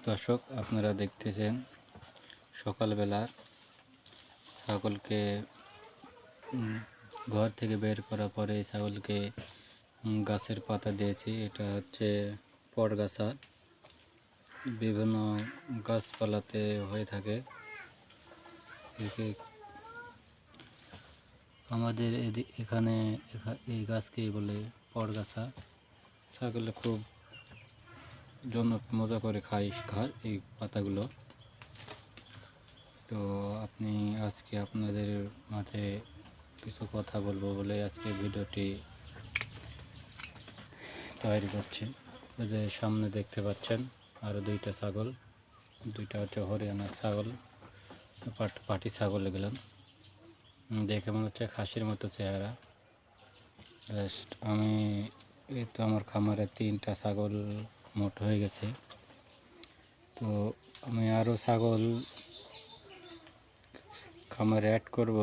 দর্শক, আপনারা দেখতেছেন সকালবেলা ছাগলকে ঘর থেকে বের করার পরে ছাগলকে গাছের পাতা দিয়েছি। এটা হচ্ছে পরগাছা, বিভিন্ন গাছপালাতে হয়ে থাকে। আমাদের এখানে এই গাছকেই বলে পরগাছা। ছাগলে খুব মজা করে খায় এই পাতাগুলো। তো আজকে আপনাদের মাঝে কিছু কথা বলবো বলে আজকে ভিডিওটি তৈরি করছি। যে সামনে দেখতে পাচ্ছেন আরও দুইটা ছাগল, দুইটা হচ্ছে হরিয়ানার ছাগল, পাটি ছাগল এগুলো। দেখে মনে হচ্ছে খাসির মতো চেহারা। আমি আমার খামারে 3টা ছাগল মোট হয়ে গেছে। তো আমি আরও ছাগল খামারে অ্যাড করব।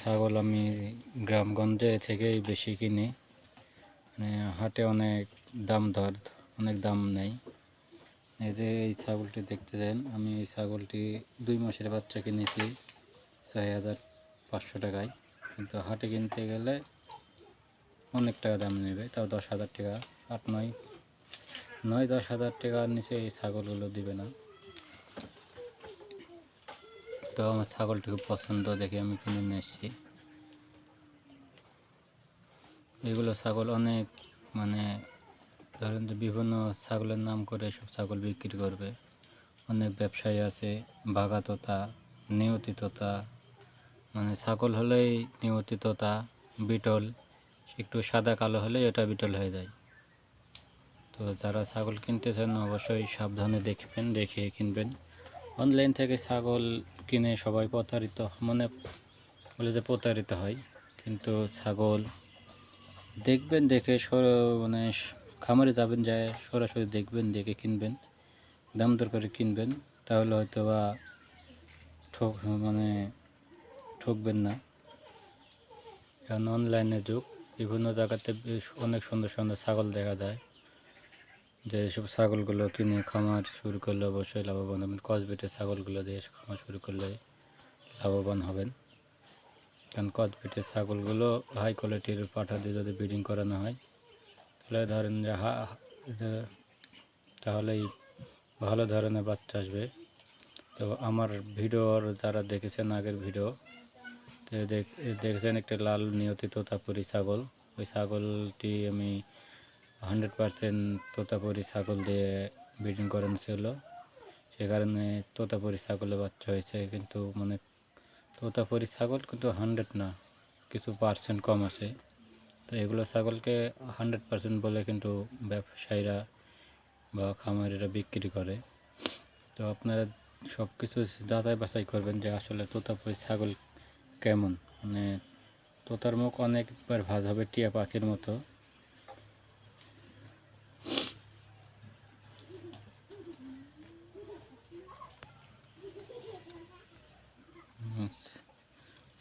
ছাগল আমি গ্রামগঞ্জে থেকেই বেশি কিনি। হাটে অনেক দাম নেই। এই যে এই ছাগলটি দেখতেছেন, আমি এই ছাগলটি 2 মাসের বাচ্চা কিনেছি 6,500 টাকায়। কিন্তু হাটে কিনতে গেলে অনেক টাকা দাম নেবে, তাও 10,000 টাকা, 8-9-10,000 টাকার নিচে এই ছাগলগুলো দিবে না। তো আমার ছাগলটি খুব পছন্দ দেখে আমি কিনে নিয়ে এসেছি। এগুলো ছাগল অনেক ধরেন যে বিভিন্ন ছাগলের নাম করে সব ছাগল বিক্রি করবে। অনেক ব্যবসায়ী আছে, বাঘা তোতা, নিয়তি তোতা, ছাগল হলেই নিয়তি তোতা, বিটল, একটু সাদা কালো হলেই এটা বিটল হয়ে যায়। তো যারা ছাগল কিনতেছেন অবশ্যই সাবধানে দেখে কিনবেন। অনলাইন থেকে ছাগল কিনে সবাই বলে যে প্রতারিত হয়, কিন্তু ছাগল দেখবেন, দেখে খামারে যাবেন, যায় সরাসরি দেখবেন, দেখে কিনবেন, দাম দর করে কিনবেন। তাহলে হয়তো বা ঠকবেন না। কারণ অনলাইনের যুগ, বিভিন্ন জায়গাতে অনেক সুন্দর সুন্দর ছাগল দেখা যায়। যে সব ছাগলগুলো কিনে খামার শুরু করলে অবশ্যই লাভবান হবেন। ক্রসবিটের ছাগলগুলো দিয়ে খামার শুরু করলে লাভবান হবেন। কারণ ক্রসবিটের ছাগলগুলো হাই কোয়ালিটির পাঠা দিয়ে যদি ব্রিডিং করানো হয়, তাহলে ধরেন যে তাহলেই ভালো ধরনের বাচ্চা আসবে। তো আমার ভিডিওর যারা দেখেছেন, আগের ভিডিও দেখেছেন একটা লাল নিয়তি তোতাপুরি ছাগল। ওই ছাগলটি আমি 100% তোতাপুরি ছাগল দিয়ে ব্রিডিং করানো ছিল, সে কারণে তোতাপুরি ছাগলের বাচ্চা হয়েছে। কিন্তু তোতাপুরি ছাগল কিন্তু 100 না, কিছু পার্সেন্ট কম আছে। তো এগুলো ছাগলকে 100% বলে কিন্তু ব্যবসায়ীরা বা খামারিরা বিক্রি করে। তো আপনারা সব কিছু যাচাই বাছাই করবেন যে আসলে তোতাপুরি ছাগল কেমন। তোতার মুখ অনেকবার ভাজ হবে টিয়া পাখির মতো।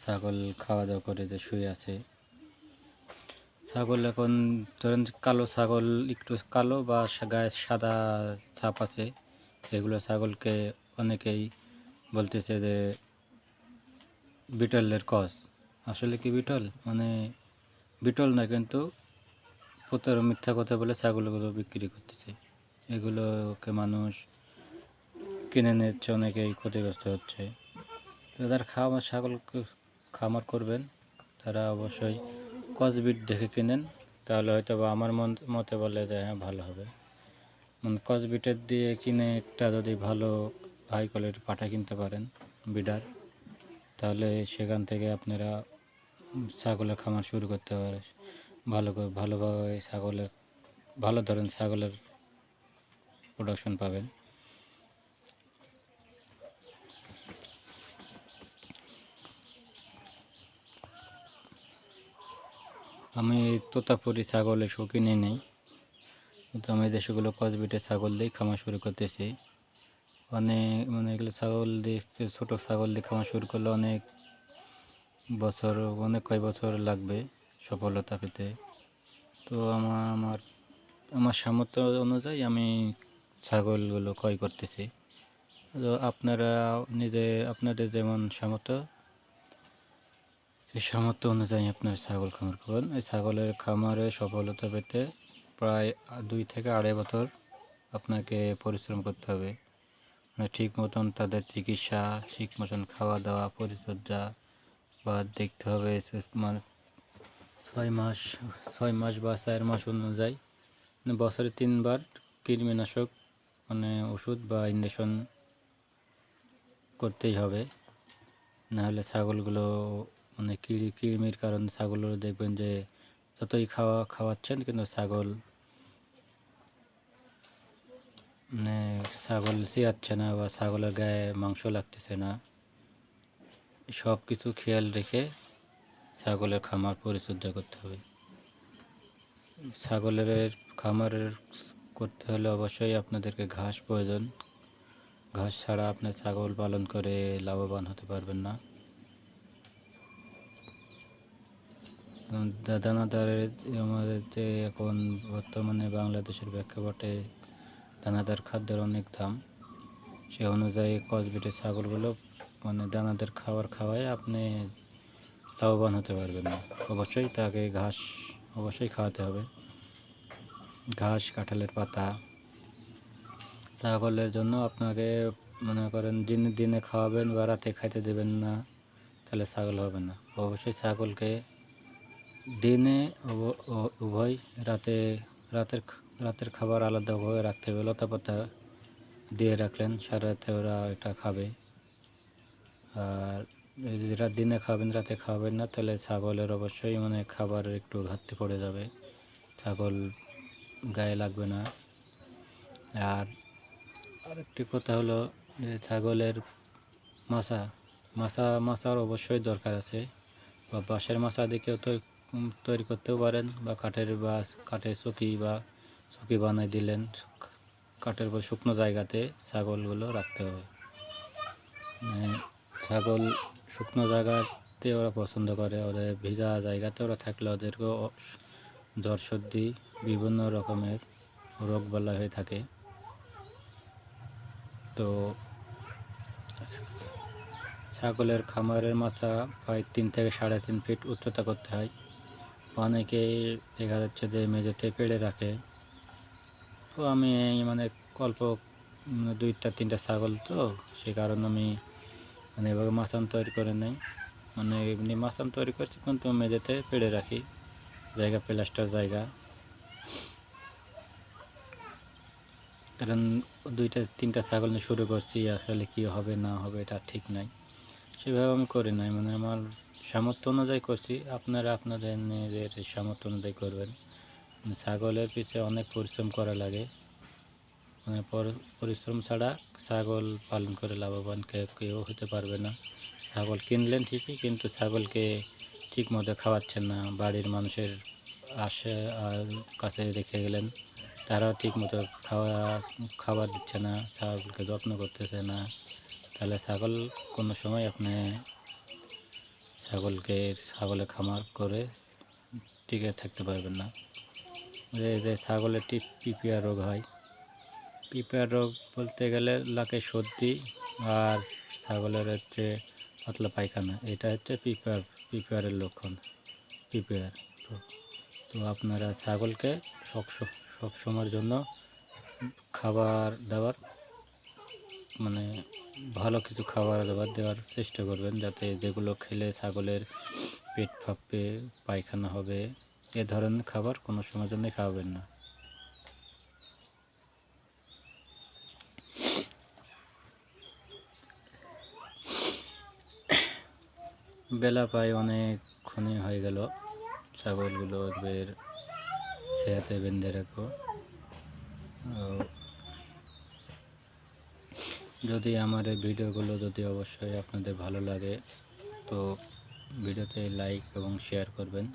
ছাগল খাওয়া দাওয়া করে যে শুয়ে আছে। ছাগল এখন ধরেন কালো ছাগল, একটু কালো বা গায়ে সাদা ছাপ আছে, এগুলো ছাগলকে অনেকেই বলতেছে যে বিটলের ক্রস। আসলে কি বিটল? বিটল না, কিন্তু মিথ্যা কথা বলে ছাগলগুলো বিক্রি করতেছে। এগুলোকে মানুষ কিনে নিচ্ছে, অনেকেই ক্ষতিগ্রস্ত হচ্ছে। তো যারা খামার করবেন তারা অবশ্যই ক্রসবিট দেখে কিনেন, তাহলে হয়তো বা আমার মতে বলে যে হ্যাঁ, ভালো হবে। ক্রসবিটের দিয়ে কিনে একটা যদি ভালো হাই কোয়ালিটির পাঠা কিনতে পারেন বিডার, তাহলে সেখান থেকে আপনারা ছাগলের খামার শুরু করতে পারে। ভালোভাবে ভালো ধরনের ছাগলের প্রোডাকশন পাবেন। আমি তোতাপুরি ছাগলের শৌখিন নেই, কিন্তু আমি দেশগুলো ক্রসবিটের ছাগল দিয়ে খামার শুরু করতেছি। এগুলো ছাগল দিয়ে, ছোটো ছাগল দিয়ে খামার শুরু করলে কয় বছর লাগবে সফলতা পেতে। তো আমার আমার সামর্থ্য অনুযায়ী আমি ছাগলগুলো ক্রয় করতেছি। তো আপনারা আপনাদের যেমন সামর্থ্য, সেই সামর্থ্য অনুযায়ী আপনার ছাগল খামার করবেন। এই ছাগলের খামারে সফলতা পেতে প্রায় 2 থেকে 2.5 বছর আপনাকে পরিশ্রম করতে হবে। মানে ঠিক মতন তাদের চিকিৎসা, ঠিক মতন খাওয়া দাওয়া, পরিচর্যা বা দেখতে হবে মানে 6 মাস বা 4 মাস অনুযায়ী, মানে বছরে 3 বার কৃমিনাশক মানে ওষুধ বা ইঞ্জেকশন করতেই হবে। নাহলে ছাগলগুলো মানে কৃমির কারণে ছাগলগুলো দেখবেন যে যতই খাওয়াচ্ছেন কিন্তু ছাগল মানে ছাগল চিয়াচ্ছে না বা ছাগলের গায়ে মাংস লাগতেছে না। সব কিছু খেয়াল রেখে ছাগলের খামার পরিচর্যা করতে হবে। ছাগলের খামারের করতে হলে অবশ্যই আপনাদেরকে ঘাস প্রয়োজন। ঘাস ছাড়া আপনি ছাগল পালন করে লাভবান হতে পারবেন না। দানাদারের আমাদের যে এখন বর্তমানে বাংলাদেশের প্রেক্ষাপটে দানাদার খাদ্যের অনেক দাম, সে অনুযায়ী ক্রসবিটের ছাগলগুলো মানে দানাদার খাওয়ায় আপনি লাভবান হতে পারবেন না। অবশ্যই তাকে ঘাস অবশ্যই খাওয়াতে হবে, ঘাস, কাঁঠালের পাতা। ছাগলের জন্য আপনাকে মনে করেন দিনে দিনে খাওয়াবেন বা রাতে খাইতে দেবেন না, তাহলে ছাগল হবে না। অবশ্যই ছাগলকে দিনে উভয়, রাতের খাবার আলাদাভাবে রাখতে হবে। লতাপাতা দিয়ে রাখলেন, সারা রাতে ওরা এটা খাবে। আর যদি দিনে খাবেন রাতে খাবেন না, তাহলে ছাগলের অবশ্যই মানে খাবারের একটু ঘাটতি পড়ে যাবে, ছাগল গায়ে লাগবে না। আর আরেকটি কথা হলো যে ছাগলের মাচার অবশ্যই দরকার আছে, বা বাঁশের মাচা দিকেও তৈরি করতেও পারেন, বা কাঠের চকি বানিয়ে দিলেন। কাঠের বা শুকনো জায়গাতে ছাগলগুলো রাখতে হবে। ছাগল শুকনো জায়গাতে ওরা পছন্দ করে, ওদের ভিজা জায়গাতে ওরা থাকলে ওদেরকেও জ্বর, সর্দি, বিভিন্ন রকমের রোগবালাই হয়ে থাকে। তো ছাগলের খামারের মাচা প্রায় 3 থেকে 3.5 ফিট উচ্চতা করতে হয়। অনেকেই দেখা যাচ্ছে যে মেঝেতে পেড়ে রাখে। তো আমি মানে অল্প 2-3টা ছাগল, তো সে কারণে আমি মানে এভাবে মাচান তৈরি করে নেই। মানে এমনি মাচান তৈরি করছি কিন্তু মেঝেতে পেড়ে রাখি, প্লাস্টার জায়গা। কারণ 2-3টা ছাগল নিয়ে শুরু করছি, আসলে কী হবে না হবে এটা ঠিক নাই, সেভাবে আমি করি নাই। মানে আমার সামর্থ্য অনুযায়ী করছি। আপনারা আপনাদের নিজের সামর্থ্য অনুযায়ী করবেন। ছাগলের পিছে অনেক পরিশ্রম করা লাগে, মানে পরিশ্রম ছাড়া ছাগল পালন করে লাভবান কেউ হতে পারবে না। ছাগল কিনলেন ঠিকই, কিন্তু ছাগলকে ঠিক মতো খাওয়াচ্ছেন না, বাড়ির মানুষের কাছে রেখে গেলেন, তারাও ঠিক মতো খাবার দিচ্ছে না, ছাগলকে যত্ন করতেছে না, তাহলে ছাগল কোনো সময় আপনি ছাগলের খামার করে টিকে থাকতে পারবেন না। যে ছাগলের পিপিআর রোগ হয়, পিপিআর রোগ বলতে গেলে লাকে সর্দি আর ছাগলের হচ্ছে পাতলা পায়খানা, এটা হচ্ছে পিপিআরের লক্ষণ। পিপিআর তো আপনারা ছাগলকে সব সময়ের জন্য খাবার দাবার মানে ভালো কিছু খাবার দাবার দেওয়ার চেষ্টা করবেন, যাতে যেগুলো খেলে ছাগলের পেট ফাঁপবে, পায়খানা হবে, এ ধরনের খাবার কোনো সময়ের জন্যই খাওয়াবেন না। বেলা প্রায় অনেকক্ষণই হয়ে গেল, ছাগলগুলো এর সেহাতে বেঁধে রাখবো। যদি আমার এই ভিডিওগুলো যদি অবশ্যই আপনাদের ভালো লাগে, তো ভিডিওতে লাইক এবং শেয়ার করবেন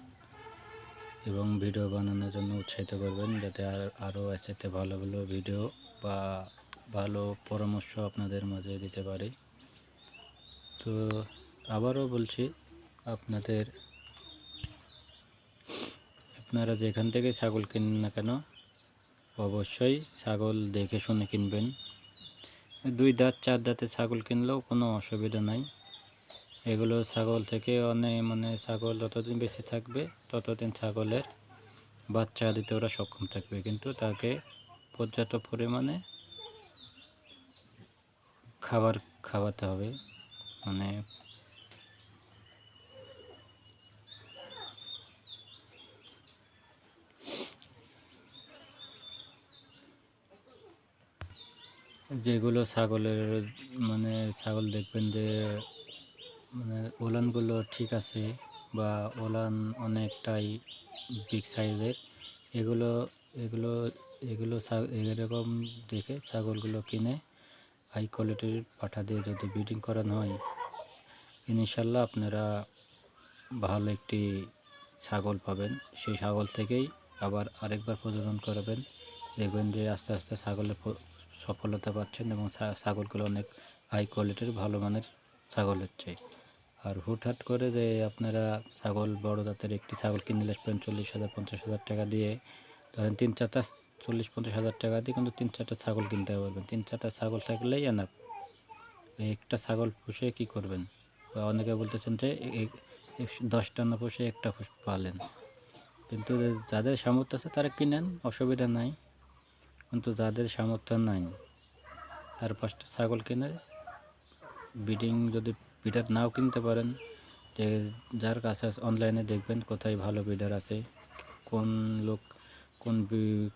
এবং ভিডিও বানানোর জন্য উৎসাহিত করবেন, যাতে আরও একসাথে ভালো ভালো ভিডিও বা ভালো পরামর্শ আপনাদের মাঝে দিতে পারি। তো আবারও বলছি, আপনারা যেখান থেকে ছাগল কিনেন না কেন, অবশ্যই ছাগল দেখে শুনে কিনবেন। 2 দাঁত 4 দাঁতে ছাগল কিনলেও কোনো অসুবিধা নাই। এগুলো ছাগল থেকে ছাগল যতদিন বেঁচে থাকবে ততদিন ছাগলের বাচ্চা দিতে ওরা সক্ষম থাকবে, কিন্তু তাকে পর্যাপ্ত পরিমাণে খাবার খাওয়াতে হবে। মানে যেগুলো ছাগলের ছাগল দেখবেন যে ওলানগুলো ঠিক আছে বা ওলান অনেকটাই বিগ সাইজের, এগুলো এগুলো এগুলো এরকম দেখে ছাগলগুলো কিনে হাই কোয়ালিটির পাঠা দিয়ে যদি ব্রিডিং করানো হয়, ইনশাল্লাহ আপনারা ভালো একটি ছাগল পাবেন। সেই ছাগল থেকেই আবার আরেকবার প্রজনন করবেন, দেখবেন যে আস্তে আস্তে ছাগলের সফলতা পাচ্ছেন এবং ছাগলগুলো অনেক হাই কোয়ালিটির ভালো মানের ছাগল হচ্ছে। আর হুটহাট করে যে আপনারা ছাগল বড় জাতের একটি ছাগল কিনে নিলে 40,000 50,000 টাকা দিয়ে, ধরেন 3-4টা 40-50,000 টাকা দিয়ে কিন্তু 3-4টা ছাগল কিনতে পারবেন। 3-4টা ছাগল থাকলেই এনাফ। একটা ছাগল পুষে কি করবেন? বা অনেকে বলতেছেন যে 10টা না পুষে একটা পালেন, কিন্তু যাদের সামর্থ্য আছে তারা কিনেন, অসুবিধা নাই। কিন্তু যাদের সামর্থ্য নাই 4-5টা ছাগল কিনে ব্রিডিং, যদি ব্রিডার নাও কিনতে পারেন, যে যার কাছে অনলাইনে দেখবেন কোথায় ভালো ব্রিডার আছে, কোন লোক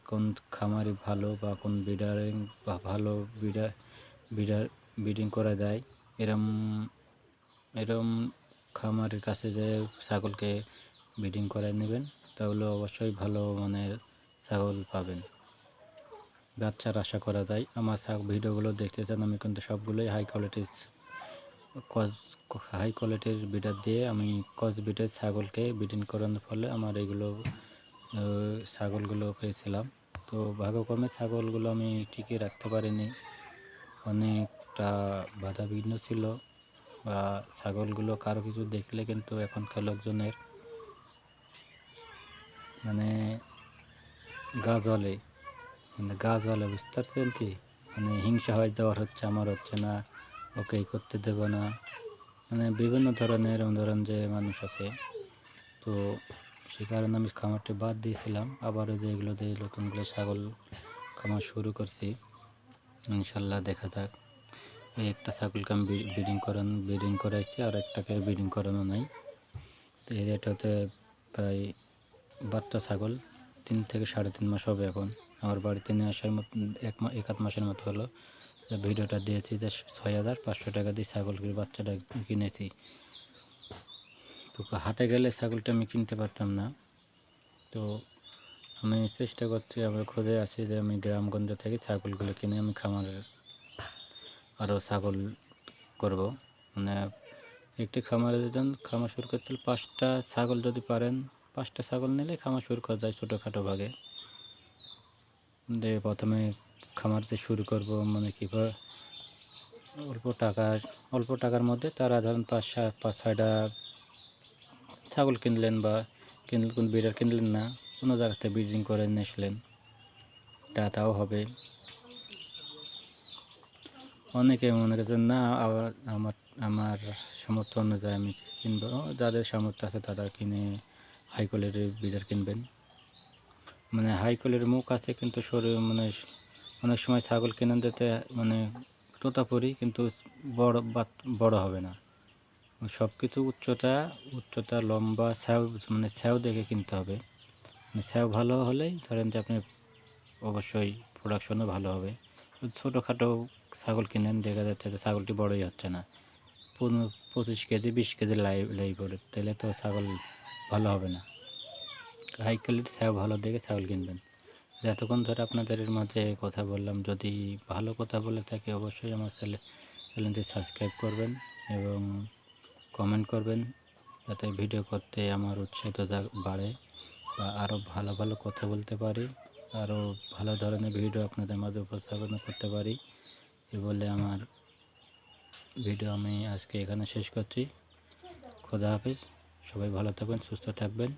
কোন খামারি ভালো বা কোন ব্রিডারিং বা ভালো ব্রিডিং করা যায়, এরম খামারের কাছে যে ছাগলকে ব্রিডিং করায় নেবেন, তাহলে অবশ্যই ভালো মানের ছাগল পাবেন, বাচ্চার আশা করা যায়। আমার ভিডিওগুলো দেখতেছেন, আমি কিন্তু সবগুলোই হাই কোয়ালিটির ব্রিডার দিয়ে আমি ব্রিডের ছাগলকে ব্রিডিং করানোর ফলে আমার এইগুলো ছাগলগুলো পেয়েছিলাম। তো ভাগ্যক্রমে ছাগলগুলো আমি টিকিয়ে রাখতে পারিনি, অনেকটা বাধাবিঘ্ন ছিল, বা ছাগলগুলো কারো কিছু দেখলে কিন্তু এখনকার লোকজনের গা জ্বলে, বুঝতে পারছেন কি? হিংসা হয়ে যাওয়ার হচ্ছে, আমার হচ্ছে না, ওকে করতে দেব না, বিভিন্ন ধরনের ধরেন যে মানুষ আছে। তো সে কারণে আমি খামারটি বাদ দিয়েছিলাম, আবার যে এগুলো দিয়ে নতুনগুলো ছাগল খামার শুরু করছি। ইনশাল্লাহ দেখা যাক। এই একটা ছাগলকে আমি ব্রিডিং করাইছি, আর একটাকে ব্রিডিং করানো নাই। তো এটাতে প্রায় বাচ্চা ছাগল 3 থেকে 3.5 মাস হবে এখন। আমার বাড়িতে নিয়ে আসার মতো 1-1.5 মাসের মতো হলো। ভিডিওটা দিয়েছি যে 6,500 টাকা দিয়ে ছাগলটির বাচ্চাটা কিনেছি। তো হাটে গেলে ছাগলটা আমি কিনতে পারতাম না। তো আমি চেষ্টা করছি, আমি খোঁজে আছি যে আমি গ্রামগঞ্জ থেকে ছাগলগুলো কিনে আমি খামারের আরও ছাগল করব। একটি খামারে খামার শুরু করতে হলে 5টা ছাগল যদি পারেন, 5টা ছাগল নিলে খামার শুরু করা যায় ছোটোখাটো ভাগে। প্রথমে খামার যে শুরু করব কীভাবে অল্প টাকার মধ্যে তারা ধরেন 5-6টা ছাগল কিনলেন, বা কোন ব্রিডার কিনলেন না, কোনো জায়গাতে ব্রিডিং করে নিয়ে আসলেন, তাও হবে। অনেকে মনে করছেন না, আবার আমার সামর্থ্য অনুযায়ী আমি কিনবো। যাদের সামর্থ্য আছে তারা কিনে হাই কোয়ালিটির ব্রিডার কিনবেন। হাই কোয়ালিটির মুখ আছে, কিন্তু শরীর অনেক সময় ছাগল কিনে দিতে তোতাপুরি, কিন্তু বড় হবে না। সব কিছু উচ্চতা লম্বা ছ্যাও দেখে কিনতে হবে। ছ্যাও ভালো হলেই ধরেন যে আপনি অবশ্যই প্রোডাকশনও ভালো হবে। ছোটোখাটো ছাগল কিনেন, দেখা যাচ্ছে যে ছাগলটি বড়ই হচ্ছে না, 25 কেজি 20 কেজি লাই পড়ে, তাহলে তো ছাগল ভালো হবে না। হাই কোয়ালিটির ছ্যাও ভালো দেখে ছাগল কিনবেন। এতক্ষণ ধরে আপনাদের মাঝে কথা বললাম, যদি ভালো কথা বলে থাকি অবশ্যই আমার চ্যানেলটি সাবস্ক্রাইব করবেন এবং কমেন্ট করবেন, যাতে ভিডিও করতে আমার উৎসাহিত বাড়ে, বা আরও ভালো ভালো কথা বলতে পারি, আরও ভালো ধরনের ভিডিও আপনাদের মাঝে উপস্থাপন করতে পারি। এ বলে আমার ভিডিও আমি আজকে এখানে শেষ করছি। খোদা হাফেজ, সবাই ভালো থাকবেন, সুস্থ থাকবেন।